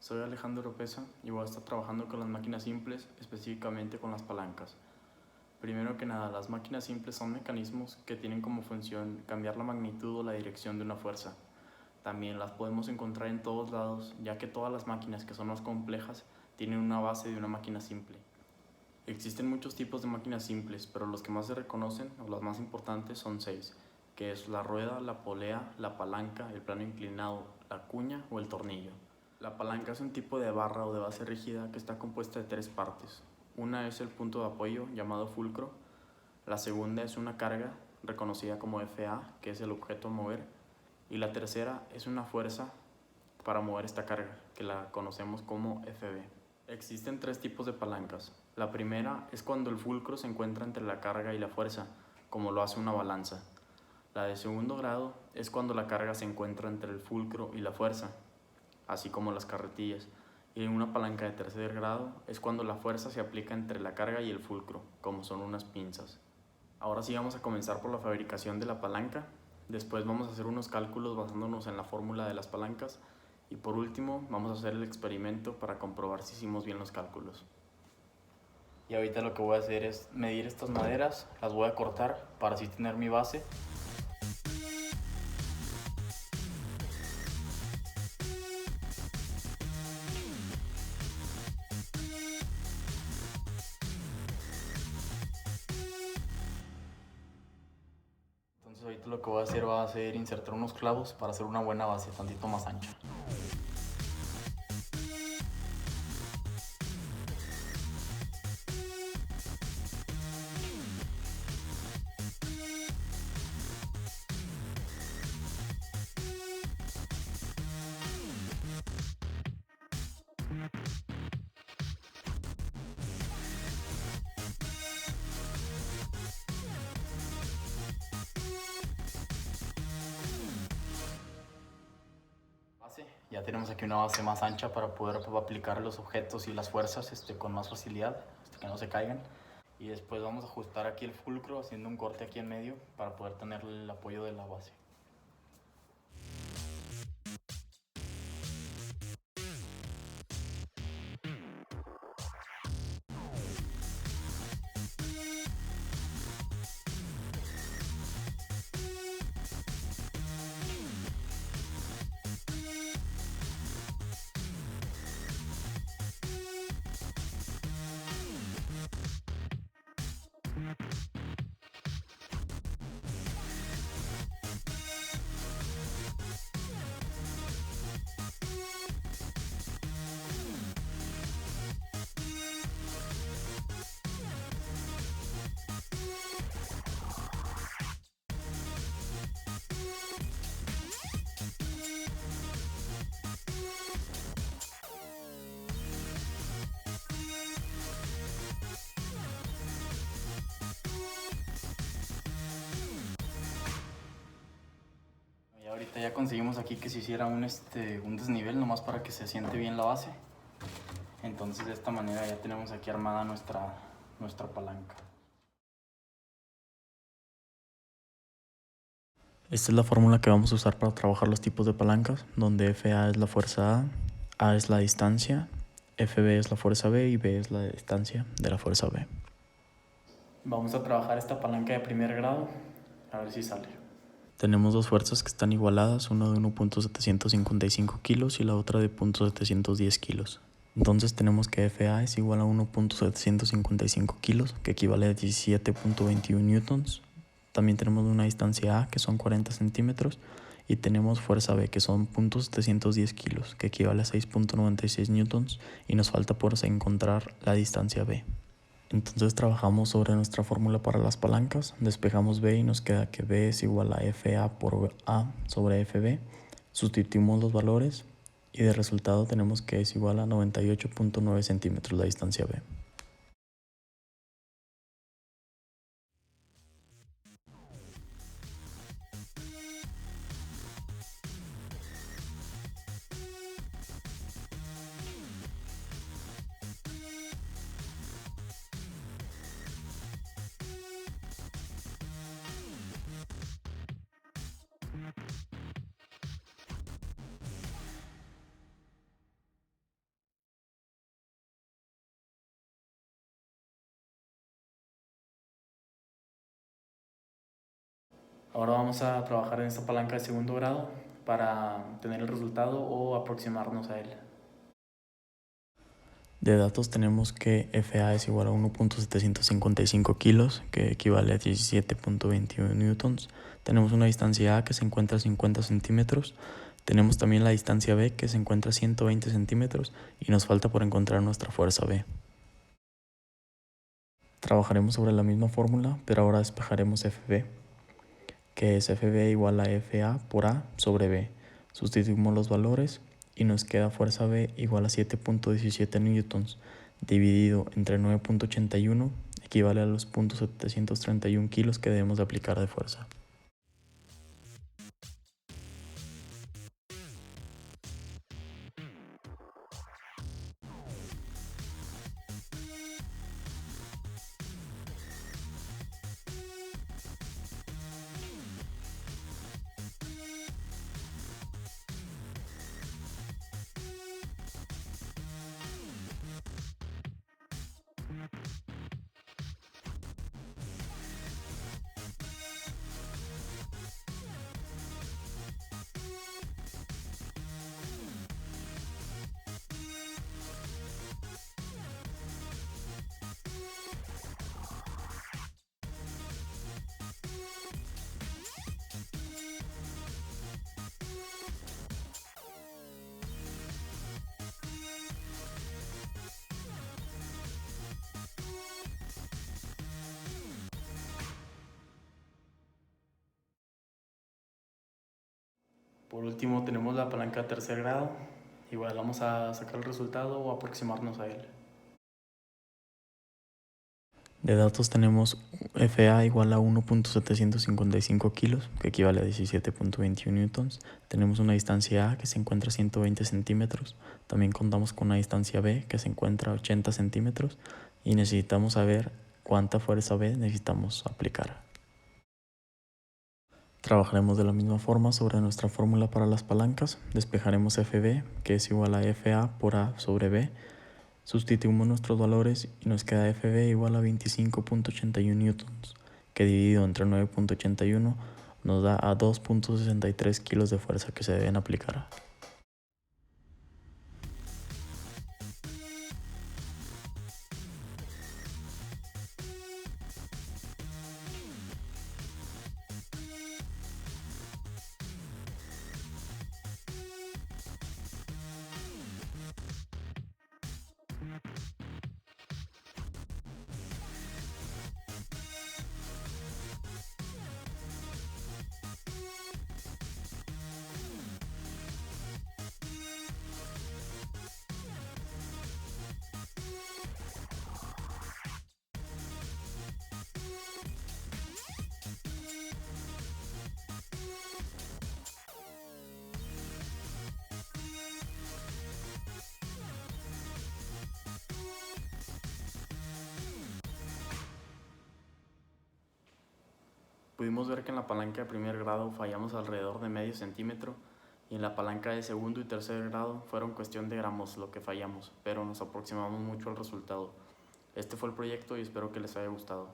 Soy Alejandro Oropesa y voy a estar trabajando con las máquinas simples, específicamente con las palancas. Primero que nada, las máquinas simples son mecanismos que tienen como función cambiar la magnitud o la dirección de una fuerza. También las podemos encontrar en todos lados, ya que todas las máquinas que son más complejas tienen una base de una máquina simple. Existen muchos tipos de máquinas simples, pero los que más se reconocen o las más importantes son 6, que es la rueda, la polea, la palanca, el plano inclinado, la cuña o el tornillo. La palanca es un tipo de barra o de base rígida que está compuesta de 3 partes. Una es el punto de apoyo llamado fulcro, la segunda es una carga reconocida como FA, que es el objeto a mover, y la tercera es una fuerza para mover esta carga, que la conocemos como FB. Existen 3 tipos de palancas. La primera es cuando el fulcro se encuentra entre la carga y la fuerza, como lo hace una balanza. La de segundo grado es cuando la carga se encuentra entre el fulcro y la fuerza, así como las carretillas. Y una palanca de tercer grado es cuando la fuerza se aplica entre la carga y el fulcro, como son unas pinzas. Ahora sí vamos a comenzar por la fabricación de la palanca. Después vamos a hacer unos cálculos basándonos en la fórmula de las palancas. Y por último vamos a hacer el experimento para comprobar si hicimos bien los cálculos. Y ahorita lo que voy a hacer es medir estas maderas, las voy a cortar para así tener mi base. Entonces ahorita lo que voy a hacer va a ser insertar unos clavos para hacer una buena base, tantito más ancha. Ya tenemos aquí una base más ancha para poder aplicar los objetos y las fuerzas con más facilidad, que no se caigan. Y después vamos a ajustar aquí el fulcro haciendo un corte aquí en medio para poder tener el apoyo de la base. Y ahorita ya conseguimos aquí que se hiciera un desnivel nomás para que se asiente bien la base. Entonces de esta manera ya tenemos aquí armada nuestra palanca. Esta es la fórmula que vamos a usar para trabajar los tipos de palancas, donde FA es la fuerza A es la distancia, FB es la fuerza B y B es la distancia de la fuerza B. Vamos a trabajar esta palanca de primer grado, a ver si sale. Tenemos dos fuerzas que están igualadas, una de 1.755 kilos y la otra de 0.710 kilos. Entonces tenemos que FA es igual a 1.755 kilos, que equivale a 17.21 newtons. También tenemos una distancia A, que son 40 centímetros, y tenemos fuerza B, que son 0.710 kilos, que equivale a 6.96 newtons, y nos falta por encontrar la distancia B. Entonces trabajamos sobre nuestra fórmula para las palancas, despejamos B y nos queda que B es igual a FA por A sobre FB, sustituimos los valores y de resultado tenemos que es igual a 98.9 centímetros la distancia B. Ahora vamos a trabajar en esta palanca de segundo grado para tener el resultado o aproximarnos a él. De datos tenemos que FA es igual a 1.755 kilos, que equivale a 17.21 newtons. Tenemos una distancia A que se encuentra a 50 centímetros. Tenemos también la distancia B que se encuentra a 120 centímetros y nos falta por encontrar nuestra fuerza B. Trabajaremos sobre la misma fórmula, pero ahora despejaremos FB, que es FB igual a FA por A sobre B. Sustituimos los valores y nos queda fuerza B igual a 7.17 newtons, dividido entre 9.81, equivale a los 0.731 kilos que debemos de aplicar de fuerza. Por último tenemos la palanca de tercer grado. Igual vamos a sacar el resultado o aproximarnos a él. De datos tenemos FA igual a 1.755 kilos, que equivale a 17.21 newtons. Tenemos una distancia A que se encuentra a 120 centímetros. También contamos con una distancia B que se encuentra a 80 centímetros. Y necesitamos saber cuánta fuerza B necesitamos aplicar. Trabajaremos de la misma forma sobre nuestra fórmula para las palancas. Despejaremos FB, que es igual a FA por A sobre B. Sustituimos nuestros valores y nos queda FB igual a 25.81 newtons, que dividido entre 9.81 nos da a 2.63 kilos de fuerza que se deben aplicar. Pudimos ver que en la palanca de primer grado fallamos alrededor de medio centímetro y en la palanca de segundo y tercer grado fueron cuestión de gramos lo que fallamos, pero nos aproximamos mucho al resultado. Este fue el proyecto y espero que les haya gustado.